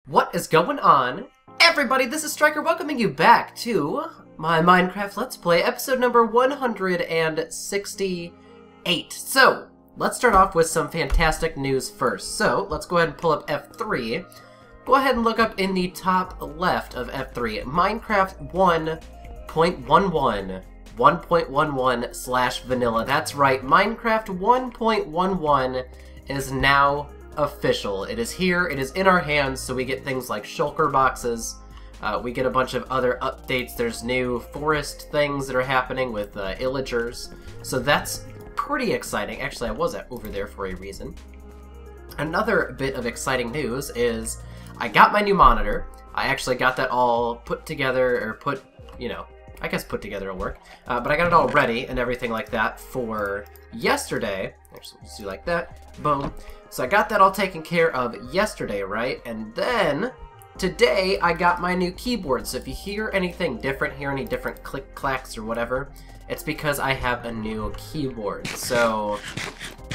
What is going on? Everybody, this is Striker welcoming you back to my Minecraft Let's Play, episode number 168. So, let's start off with some fantastic news first. So, let's go ahead and pull up F3. Go ahead and look up in the top left of F3, Minecraft 1.11. 1.11/vanilla. That's right, Minecraft 1.11 is now official. It is here, it is in our hands, so we get things like shulker boxes, we get a bunch of other updates, there's new forest things that are happening with illagers, so that's pretty exciting. Actually, I was over there for a reason. Another bit of exciting news is I got my new monitor. I actually got that all put together, or put together will work, but I got it all ready and everything like that for yesterday. Actually, we'll just do like that. Boom. So I got that all taken care of yesterday, right? And then today I got my new keyboard. So if you hear anything different, hear any different click clacks or whatever, it's because I have a new keyboard. So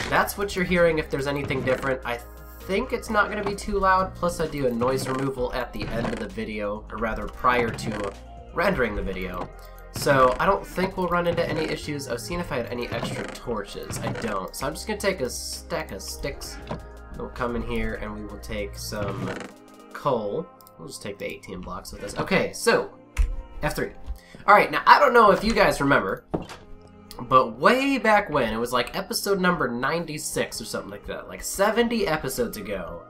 that's what you're hearing if there's anything different. I think it's not going to be too loud. Plus I do a noise removal at the end of the video, or rather prior to rendering the video. So I don't think we'll run into any issues. I was seeing if I had any extra torches. I don't. So I'm just going to take a stack of sticks. We'll come in here and we will take some coal. We'll just take the 18 blocks with us. Okay, so F3. Alright, now I don't know if you guys remember, but way back when, it was like episode number 96 or something like that, like 70 episodes ago.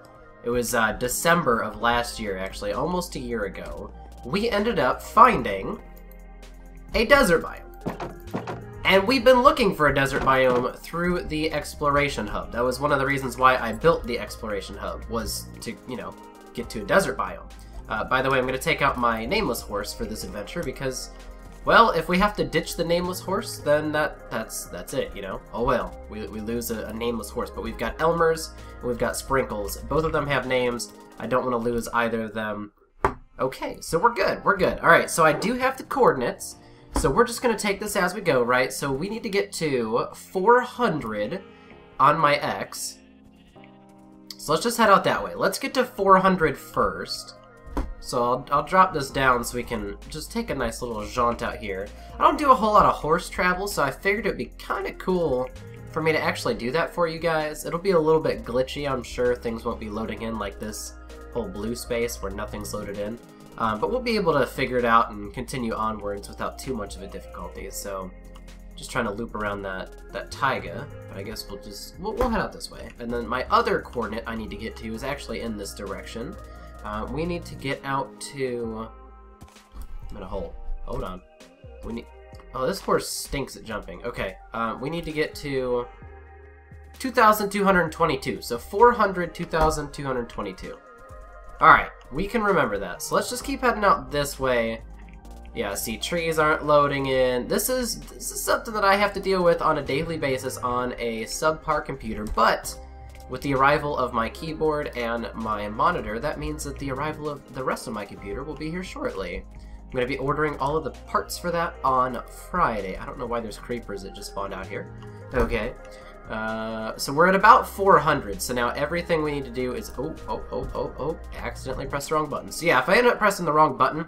It was December of last year, actually, almost a year ago. We ended up finding a desert biome. And we've been looking for a desert biome through the exploration hub. That was one of the reasons why I built the exploration hub, was to, get to a desert biome. By the way, I'm going to take out my nameless horse for this adventure because, well, if we have to ditch the nameless horse, then that's it, Oh well, we lose a nameless horse. But we've got Elmers and we've got Sprinkles. Both of them have names. I don't want to lose either of them. Okay, so we're good, Alright, so I do have the coordinates, so we're just going to take this as we go, right? So we need to get to 400 on my X. So let's just head out that way. Let's get to 400 first. So I'll drop this down so we can just take a nice little jaunt out here. I don't do a whole lot of horse travel, so I figured it'd be kind of cool for me to actually do that for you guys. It'll be a little bit glitchy, I'm sure. Things won't be loading in like this whole blue space where nothing's loaded in. But we'll be able to figure it out and continue onwards without too much of a difficulty. So just trying to loop around that taiga, but I guess we'll head out this way. And then my other coordinate I need to get to is actually in this direction. We need to get out to... I'm in a hole. Hold on. Oh, this horse stinks at jumping. Okay, we need to get to 2,222. So 400, 2,222. Alright, we can remember that. So let's just keep heading out this way. Yeah, see, trees aren't loading in. This is something that I have to deal with on a daily basis on a subpar computer, but with the arrival of my keyboard and my monitor, that means that the arrival of the rest of my computer will be here shortly. I'm going to be ordering all of the parts for that on Friday. I don't know why there's creepers that just spawned out here. Okay. So we're at about 400, so now everything we need to do is... Oh, accidentally pressed the wrong button. So yeah, if I end up pressing the wrong button,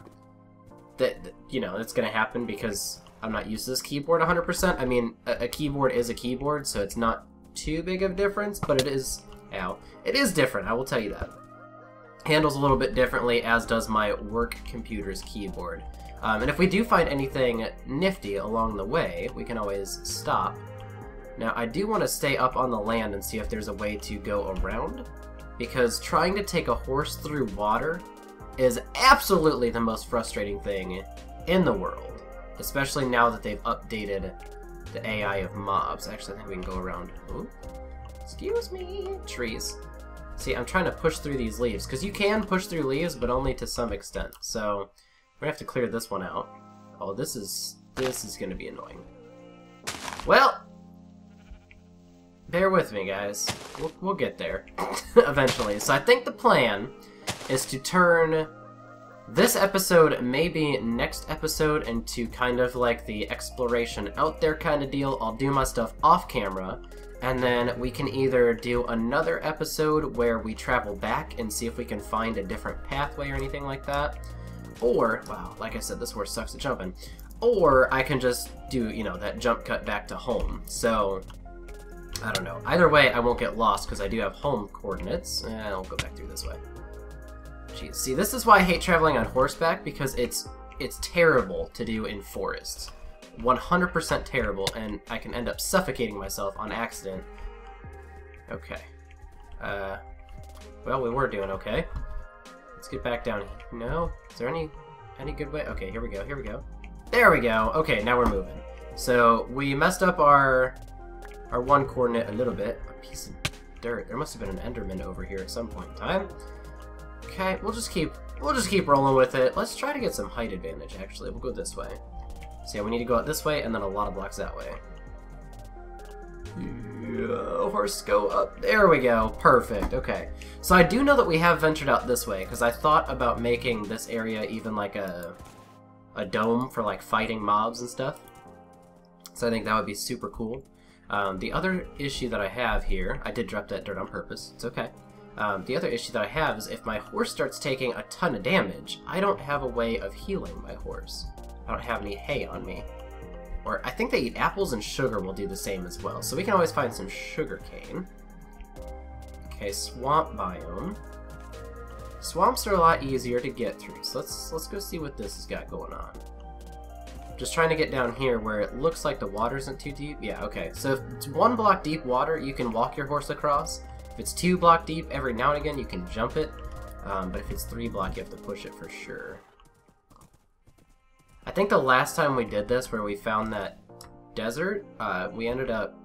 that's gonna happen because I'm not used to this keyboard 100%. I mean, a keyboard is a keyboard, so it's not too big of a difference, but it is... Ow. It is different, I will tell you that. Handles a little bit differently, as does my work computer's keyboard. And if we do find anything nifty along the way, we can always stop. Now, I do want to stay up on the land and see if there's a way to go around, because trying to take a horse through water is absolutely the most frustrating thing in the world, especially now that they've updated the AI of mobs. Actually, I think we can go around. Ooh, excuse me, trees. See, I'm trying to push through these leaves, because you can push through leaves, but only to some extent. So, we're going to have to clear this one out. Oh, this is going to be annoying. Well... bear with me, guys. We'll get there eventually. So I think the plan is to turn This episode may be next episode into kind of like the exploration out there kind of deal. I'll do my stuff off camera, and then we can either do another episode where we travel back and see if we can find a different pathway or anything like that. Or, wow, like I said, this horse sucks at jumping. Or I can just do, you know, that jump cut back to home. So, I don't know. Either way, I won't get lost because I do have home coordinates. I'll go back through this way. Jeez. See, this is why I hate traveling on horseback, because it's terrible to do in forests. 100% terrible, and I can end up suffocating myself on accident. Okay. Well, we were doing okay. Let's get back down. No? Is there any good way? Okay, here we go, here we go. There we go! Okay, now we're moving. So, we messed up our one coordinate a little bit. A piece of dirt. There must have been an Enderman over here at some point in time. Okay, we'll just keep rolling with it. Let's try to get some height advantage, actually. We'll go this way. So yeah, we need to go out this way, and then a lot of blocks that way. Yeah, horse, go up. There we go. Perfect. Okay. So I do know that we have ventured out this way, because I thought about making this area even like a dome for like fighting mobs and stuff. So I think that would be super cool. The other issue that I have here, I did drop that dirt on purpose. It's okay. The other issue that I have is if my horse starts taking a ton of damage, I don't have a way of healing my horse. I don't have any hay on me. Or I think they eat apples, and sugar will do the same as well. So we can always find some sugar cane. Okay, swamp biome. Swamps are a lot easier to get through, so let's go see what this has got going on. Just trying to get down here where it looks like the water isn't too deep. Yeah, okay. So if it's 1 block deep water, you can walk your horse across. If it's 2 block deep, every now and again you can jump it. But if it's 3 block, you have to push it for sure. I think the last time we did this, where we found that desert, we ended up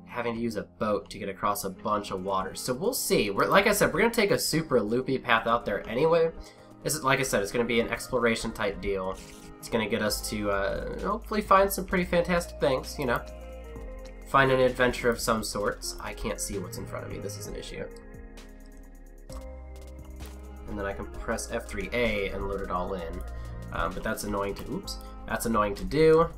having to use a boat to get across a bunch of water. So we'll see. Like I said, we're going to take a super loopy path out there anyway. Like I said, it's going to be an exploration type deal. It's going to get us to hopefully find some pretty fantastic things, you know. Find an adventure of some sorts. I can't see what's in front of me. This is an issue. And then I can press F3A and load it all in. But that's annoying to... Oops. That's annoying to do.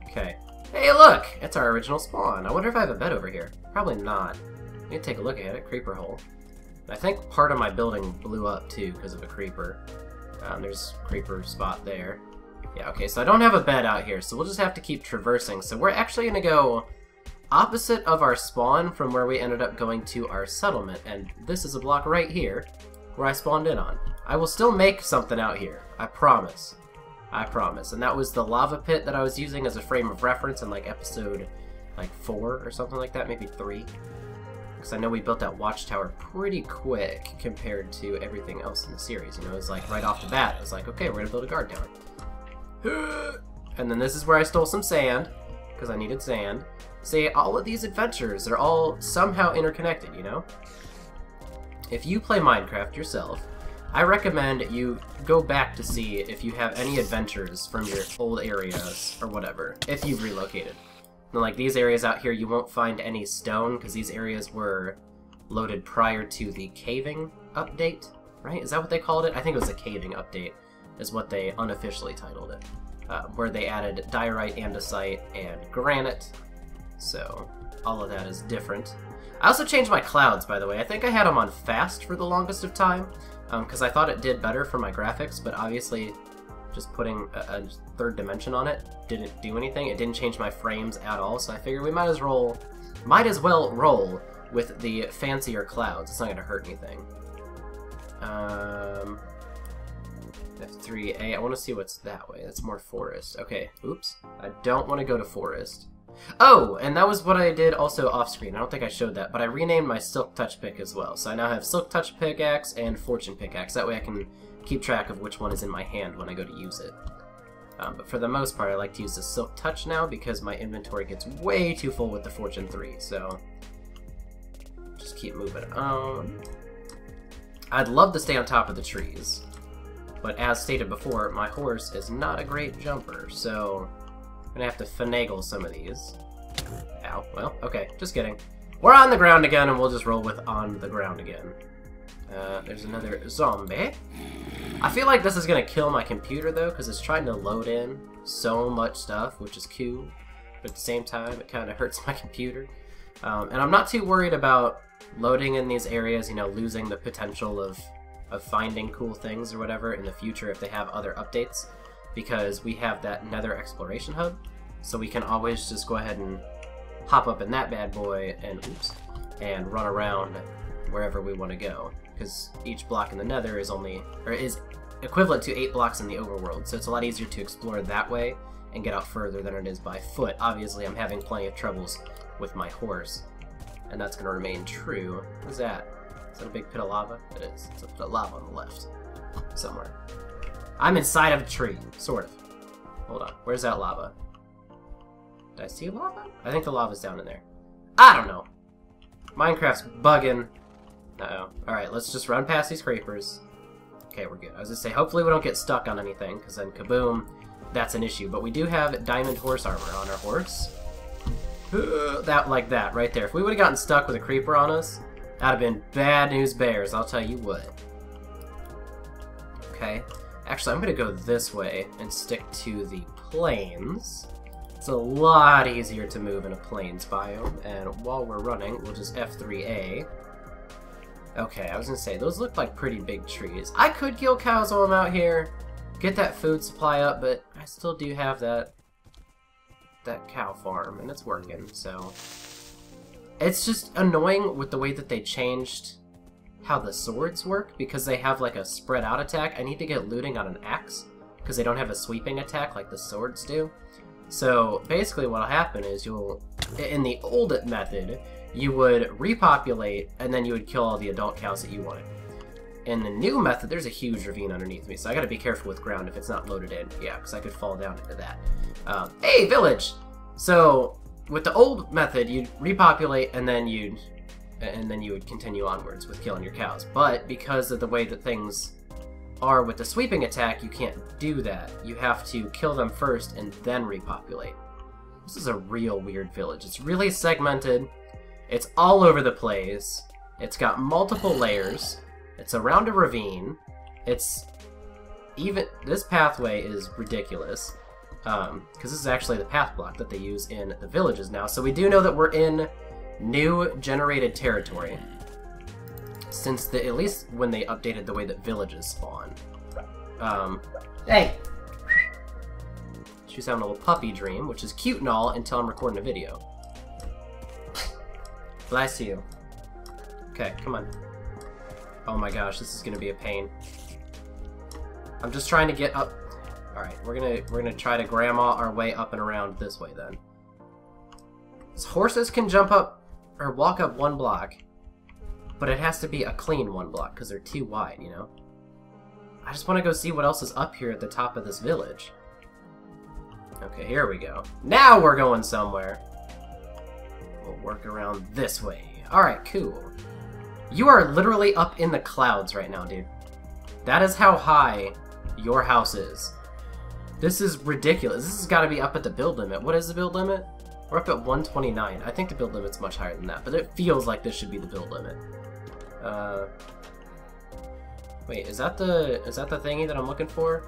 Okay. Hey, look! It's our original spawn. I wonder if I have a bed over here. Probably not. Let me take a look at it. Creeper hole. I think part of my building blew up, too, because of a creeper. There's a creeper spot there. Yeah, okay, so I don't have a bed out here, so we'll just have to keep traversing. So we're actually going to go opposite of our spawn from where we ended up going to our settlement, and this is a block right here where I spawned in on. I will still make something out here. I promise. I promise. And that was the lava pit that I was using as a frame of reference in like episode 4 or something like that, maybe 3. Because I know we built that watchtower pretty quick compared to everything else in the series. You know, it was like right off the bat, it was like, okay, we're gonna build a guard tower. And then this is where I stole some sand, because I needed sand. See, all of these adventures are all somehow interconnected, you know? If you play Minecraft yourself, I recommend you go back to see if you have any adventures from your old areas or whatever, if you've relocated. And like these areas out here, you won't find any stone because these areas were loaded prior to the caving update, right? Is that what they called it? I think it was a caving update is what they unofficially titled it, where they added diorite, andesite, and granite. So all of that is different. I also changed my clouds, by the way. I think I had them on fast for the longest of time, because I thought it did better for my graphics, but obviously just putting a third dimension on it didn't do anything. It didn't change my frames at all, so I figured we might as well roll with the fancier clouds. It's not going to hurt anything. F3A, I want to see what's that way. That's more forest. Okay, oops. I don't want to go to forest. Oh, and that was what I did also off-screen. I don't think I showed that, but I renamed my Silk Touch pick as well. So I now have Silk Touch pickaxe and Fortune pickaxe. That way I can keep track of which one is in my hand when I go to use it. But for the most part, I like to use the Silk Touch now because my inventory gets way too full with the Fortune 3, so just keep moving on. I'd love to stay on top of the trees, but as stated before, my horse is not a great jumper, so I'm gonna have to finagle some of these. Ow, well, okay, just kidding. We're on the ground again, and we'll just roll with on the ground again. There's another zombie. I feel like this is gonna kill my computer though, because it's trying to load in so much stuff, which is cool. But at the same time, it kind of hurts my computer. And I'm not too worried about loading in these areas, you know, losing the potential of finding cool things or whatever in the future if they have other updates, because we have that Nether Exploration Hub, so we can always just go ahead and hop up in that bad boy and and run around wherever we want to go, because each block in the Nether is equivalent to 8 blocks in the overworld, so it's a lot easier to explore that way and get out further than it is by foot. Obviously, I'm having plenty of troubles with my horse, and that's going to remain true. What's that? Is that a big pit of lava? It is. It's a pit of lava on the left. Somewhere. I'm inside of a tree. Sort of. Hold on. Where's that lava? Did I see lava? I think the lava's down in there. I don't know. Minecraft's bugging. Uh-oh. Alright, let's just run past these creepers. Okay, we're good. I was gonna say, hopefully we don't get stuck on anything, because then kaboom, that's an issue. But we do have diamond horse armor on our horse. That, like that, right there. If we would have gotten stuck with a creeper on us, that'd have been bad news bears, I'll tell you what. Okay. Actually, I'm gonna go this way and stick to the plains. It's a lot easier to move in a plains biome, and while we're running, we'll just F3A. Okay, I was gonna say, those look like pretty big trees. I could kill cows while I'm out here, get that food supply up, but I still do have that cow farm, and it's working, so... It's just annoying with the way that they changed how the swords work, because they have like a spread out attack. I need to get looting on an axe, because they don't have a sweeping attack like the swords do. So basically what'll happen is in the old method, you would repopulate, and then you would kill all the adult cows that you wanted. In the new method, there's a huge ravine underneath me, so I gotta be careful with ground if it's not loaded in. Yeah, because I could fall down into that. Hey, village! So, with the old method, you'd repopulate, and then you would continue onwards with killing your cows. But because of the way that things are with the sweeping attack, you can't do that. You have to kill them first and then repopulate. This is a real weird village. It's really segmented. It's all over the place. It's got multiple layers. It's around a ravine. This pathway is ridiculous. Because this is actually the path block that they use in the villages now. So we do know that we're in new generated territory. Since at least when they updated the way that villages spawn. Hey! She's having a little puppy dream, which is cute and all until I'm recording a video. Bless you. Okay, come on. Oh my gosh, this is gonna be a pain. I'm just trying to get up. Alright, we're gonna try to grandma our way up and around this way then. So horses can jump up or walk up 1 block, but it has to be a clean 1 block because they're too wide, you know? I just want to go see what else is up here at the top of this village. Okay, here we go. Now we're going somewhere. We'll work around this way. Alright, cool. You are literally up in the clouds right now, dude. That is how high your house is. This is ridiculous. This has got to be up at the build limit. What is the build limit? We're up at 129. I think the build limit's much higher than that, but it feels like this should be the build limit. Wait, is that the thingy that I'm looking for?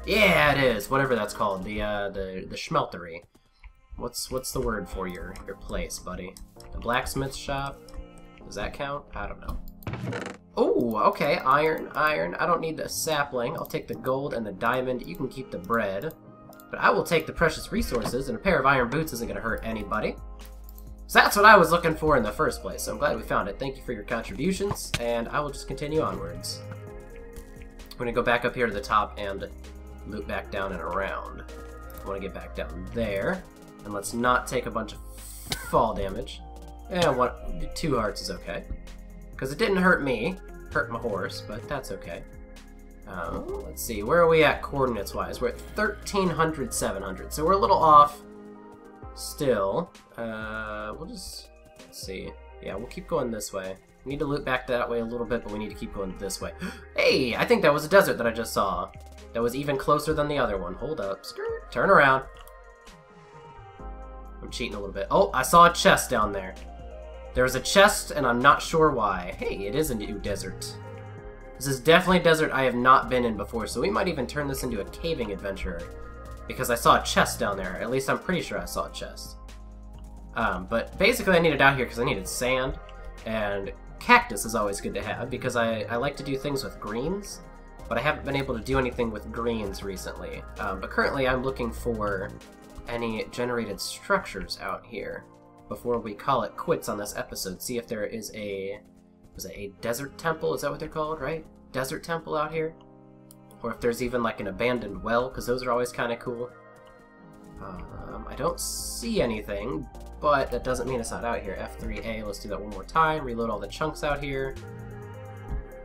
Yeah, it is. Whatever that's called. The schmeltery. What's the word for your place, buddy? The blacksmith shop? Does that count? I don't know. Oh, okay. Iron. I don't need the sapling. I'll take the gold and the diamond. You can keep the bread. But I will take the precious resources, and a pair of iron boots isn't going to hurt anybody. So that's what I was looking for in the first place, so I'm glad we found it. Thank you for your contributions, and I will just continue onwards. I'm going to go back up here to the top and loop back down and around. I want to get back down there, and let's not take a bunch of fall damage. And 2 hearts is okay. Because it didn't hurt me, hurt my horse, but that's okay. Let's see, where are we at coordinates-wise? We're at 1300, 700, so we're a little off still. We'll just, let's see. Yeah, we'll keep going this way. We need to loop back that way a little bit, but we need to keep going this way. Hey, I think that was a desert that I just saw. That was even closer than the other one. Hold up. Skirt. Turn around. I'm cheating a little bit. Oh, I saw a chest down there. There was a chest, and I'm not sure why. Hey, it is a new desert. This is definitely a desert I have not been in before, so we might even turn this into a caving adventure. Because I saw a chest down there. At least I'm pretty sure I saw a chest. But basically I needed out here because I needed sand. And cactus is always good to have because I like to do things with greens. But I haven't been able to do anything with greens recently. But currently I'm looking for any generated structures out here before we call it quits on this episode. See if there is a... Was it a desert temple? Is that what they're called, right? Desert temple out here? Or if there's even like an abandoned well, because those are always kind of cool. I don't see anything, but that doesn't mean it's not out here. F3A, let's do that one more time. Reload all the chunks out here.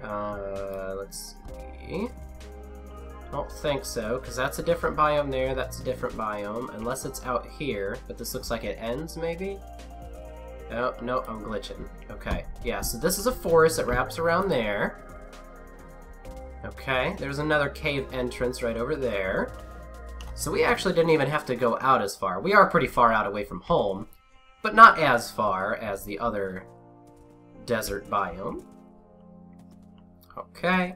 Let's see. I don't think so, because that's a different biome there, that's a different biome, unless it's out here, but this looks like it ends, maybe? Oh, no, I'm glitching. Okay, yeah, so this is a forest that wraps around there. Okay, there's another cave entrance right over there. So we actually didn't even have to go out as far. We are pretty far out away from home, but not as far as the other desert biome. Okay.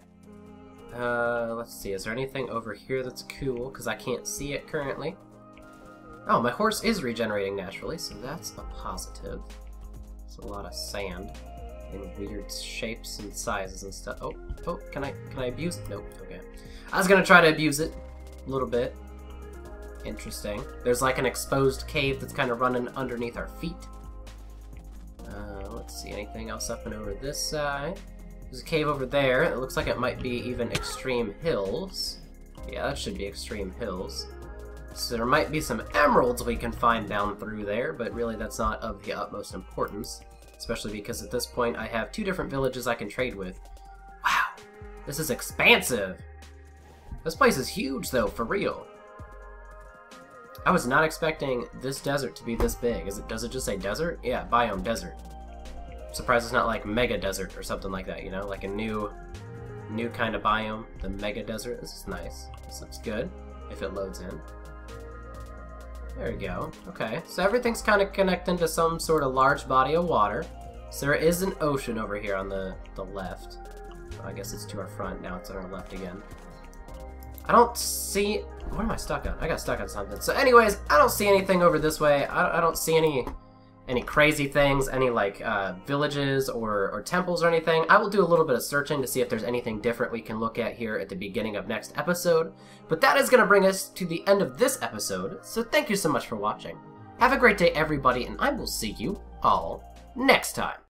Let's see, is there anything over here that's cool? Because I can't see it currently. Oh, my horse is regenerating naturally, so that's a positive. It's a lot of sand in weird shapes and sizes and stuff. Oh, can I abuse it? Nope, okay. I was gonna try to abuse it a little bit. Interesting. There's like an exposed cave that's kind of running underneath our feet. Let's see, anything else up and over this side? There's a cave over there. It looks like it might be even extreme hills. Yeah, that should be extreme hills. So there might be some emeralds we can find down through there, but really that's not of the utmost importance. Especially because at this point I have 2 different villages I can trade with. Wow, this is expansive! This place is huge though, for real. I was not expecting this desert to be this big. Does it just say desert? Yeah, biome desert. I'm surprised it's not like mega desert or something like that, you know? Like a new kind of biome, the mega desert. This is nice. This looks good, if it loads in. There we go. Okay, so everything's kind of connecting to some sort of large body of water. So there is an ocean over here on the left. I guess it's to our front, now it's on our left again. I don't see... What am I stuck on? I got stuck on something. So anyways, I don't see anything over this way. I don't see any crazy things, any like villages or temples or anything. I will do a little bit of searching to see if there's anything different we can look at here at the beginning of next episode. But that is going to bring us to the end of this episode, so thank you so much for watching. Have a great day, everybody, and I will see you all next time.